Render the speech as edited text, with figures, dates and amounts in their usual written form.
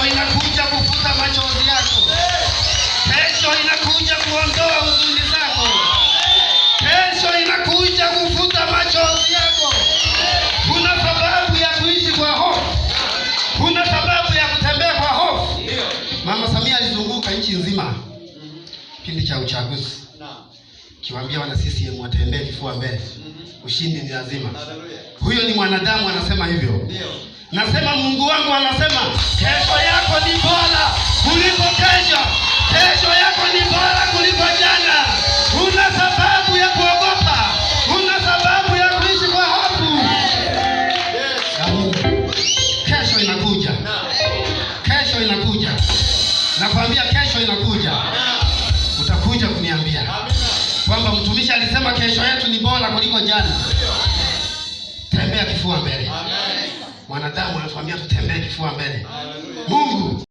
Kesho inakuja kufuta machozi yako. Kesho inakuja kuondoa huzuni zako. Kesho inakuja kufuta machozi yako. Kuna sababu ya kuishi kwa hofu. Kuna sababu ya kutembea kwa hofu. Mama Samia alizunguka nchi nzima kipindi cha uchaguzi, kiwaambia wana CCM watembee kifua mbele. Ushindi ni lazima. Huyo ni mwanadamu anasema hivyo. Nasema Mungu wangu anasema kesho yako ni bora kuliko kesho. Kesho yako ni bora kuliko jana. Huna sababu ya kuogopa. Huna sababu ya kuishi kwa hofu. Kesho inakuja. Kesho inakuja. Nakwambia kesho inakuja. Utakuja kuniambia kwamba mtumishi alisema kesho yetu ni bora kuliko jana. Tembea kifua mbele. Mwanadamu anatuambia tutembee kifua mbele.